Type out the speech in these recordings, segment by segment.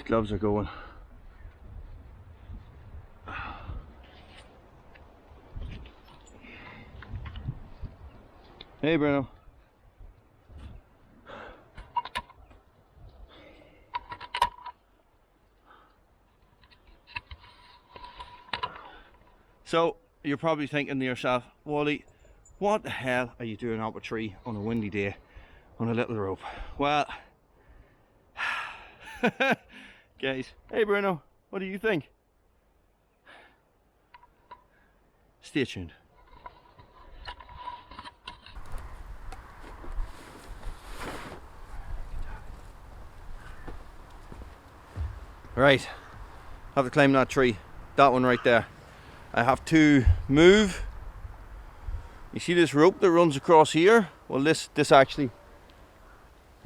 These gloves are going. Hey Bruno. So you're probably thinking to yourself, Wally, what the hell are you doing up a tree on a windy day on a little rope? Well, guys, hey Bruno, what do you think? Stay tuned. Right, I have to climb that tree, that one right there. I have to move. You see this rope that runs across here? Well, this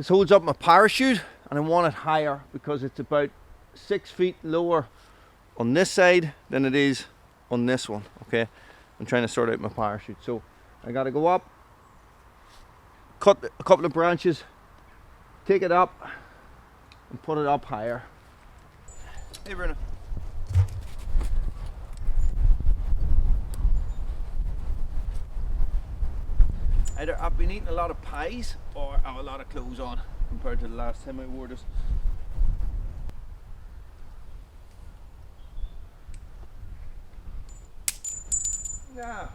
holds up my parachute, and I want it higher because it's about 6 feet lower on this side than it is on this one. Okay, I'm trying to sort out my parachute, so I got to go up, cut a couple of branches, take it up, and put it up higher. Hey Bruno. Either I've been eating a lot of pies or I have a lot of clothes on compared to the last time I wore this. No.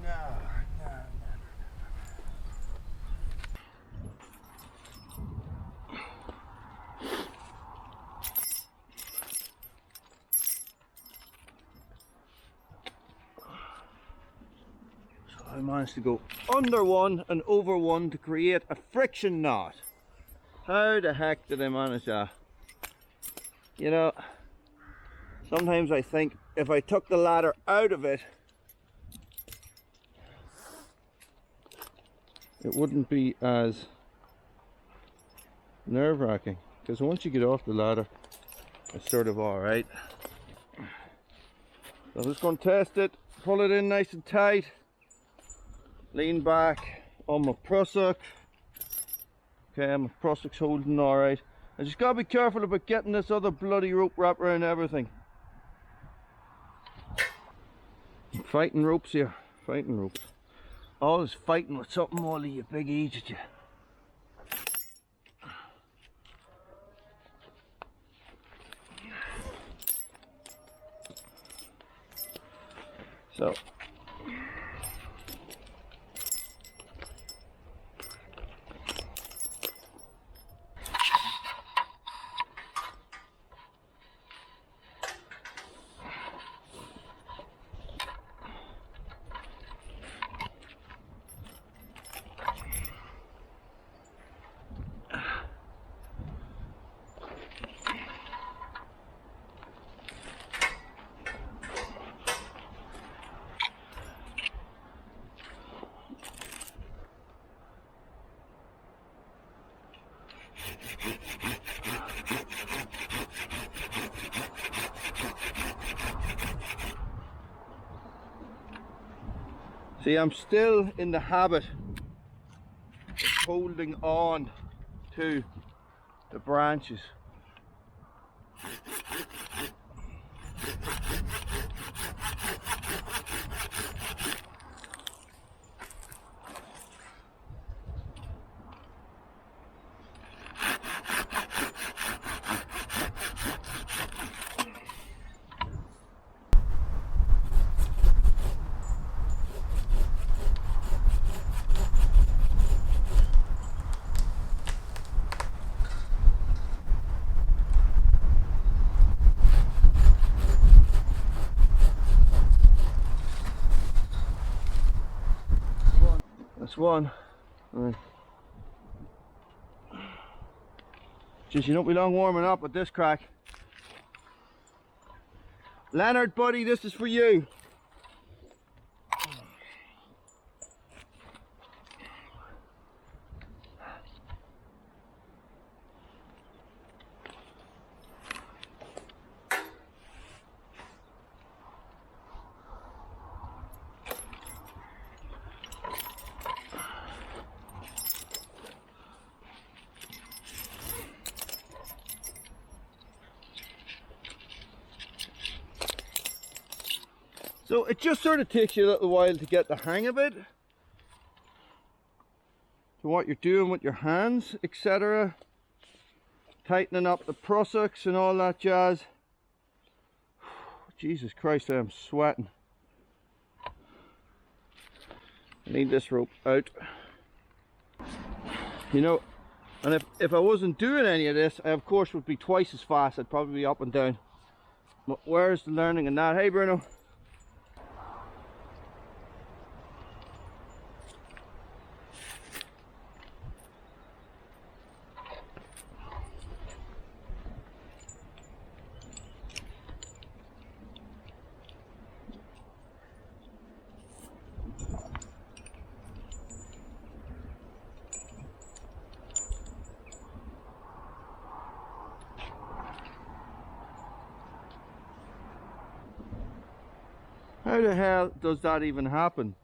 No. I managed to go under one and over one to create a friction knot. How the heck did I manage that? You know, sometimes I think if I took the ladder out of it, it wouldn't be as nerve-wracking, because once you get off the ladder, it's sort of alright. So I'm just going to test it, pull it in nice and tight. Lean back on my prusik. Okay, my prusik's holding alright. I just gotta be careful about getting this other bloody rope wrapped around everything. I'm fighting ropes here, fighting ropes. Always fighting with something, Wally, you big idiot, you. So. See, I'm still in the habit of holding on to the branches. That's one. Right. Just, you don't be long warming up with this crack. Leonard, buddy, this is for you. So it just sort of takes you a little while to get the hang of it, to what you're doing with your hands, etc. Tightening up the prussics and all that jazz. Jesus Christ, I am sweating. I need this rope out. You know, and if I wasn't doing any of this, I of course would be twice as fast. I'd probably be up and down. But where's the learning in that? Hey Bruno. How the hell does that even happen?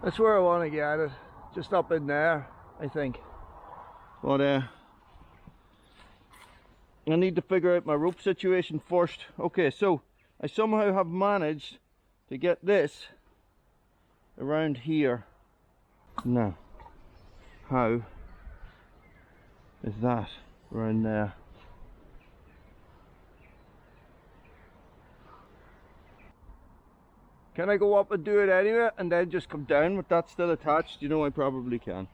That's where I want to get it, just up in there, I think. But I need to figure out my rope situation first. Okay, so I somehow have managed to get this around here. Now, how is that around there? Can I go up and do it anyway and then just come down with that still attached? You know, I probably can.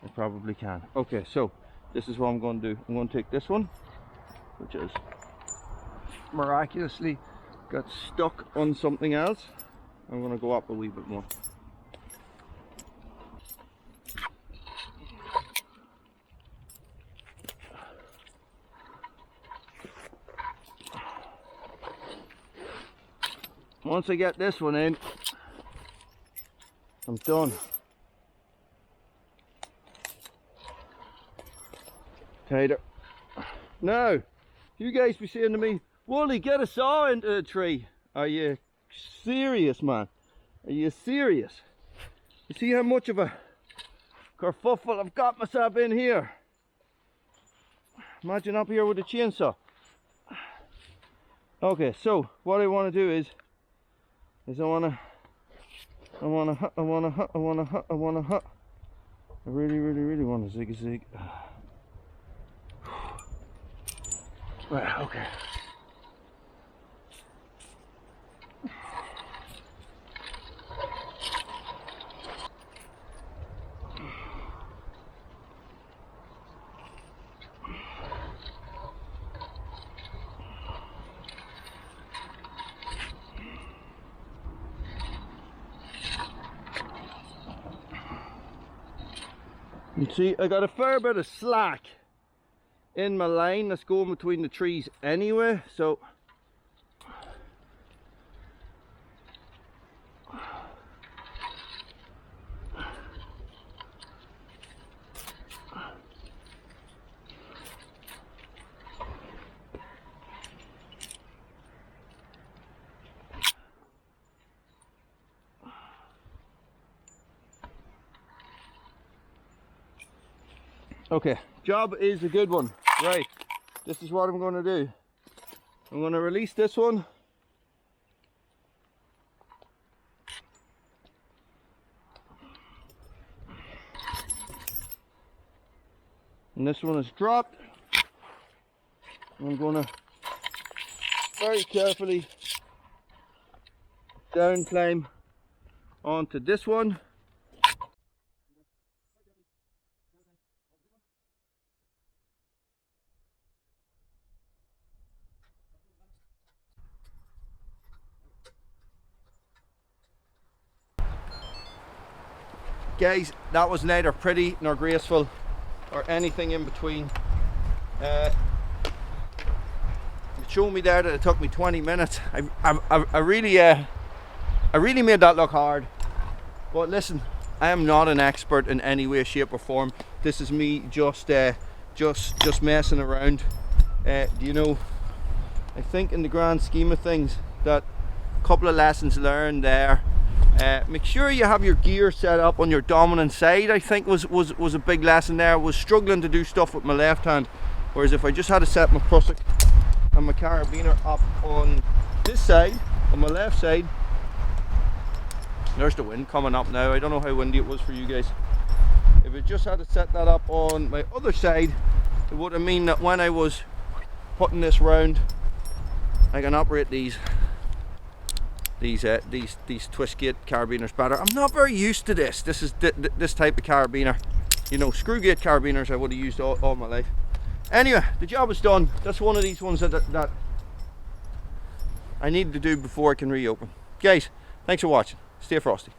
I probably can. Okay, so this is what I'm going to do. I'm going to take this one, which is miraculously got stuck on something else. I'm going to go up a wee bit more. Once I get this one in, I'm done. Tighter. Now, you guys be saying to me, Wooly, get a saw into a tree. Are you serious, man? Are you serious? You see how much of a kerfuffle I've got myself in here? Imagine up here with a chainsaw. Okay, so what I want to do is I wanna I really want to zig. Right, okay. You see, I got a fair bit of slack in my line that's going between the trees anyway, so okay, job is a good one. Right, this is what I'm going to do. I'm going to release this one. And this one is dropped. I'm going to very carefully down climb onto this one. Guys, that was neither pretty nor graceful or anything in between. It showed me there that it took me 20 minutes. I really made that look hard. But listen, I am not an expert in any way, shape or form. This is me just messing around. You know, I think in the grand scheme of things that a couple of lessons learned there. Make sure you have your gear set up on your dominant side, I think was a big lesson there. I was struggling to do stuff with my left hand, whereas if I just had to set my prusik and my carabiner up on this side, on my left side. There's the wind coming up now. I don't know how windy it was for you guys. If I just had to set that up on my other side, it would have mean that when I was putting this round, I can operate these twist gate carabiners better. I'm not very used to this. This is this type of carabiner. You know, screw gate carabiners I would have used all my life. Anyway, the job is done. That's one of these ones that I need to do before I can reopen. Guys, thanks for watching. Stay frosty.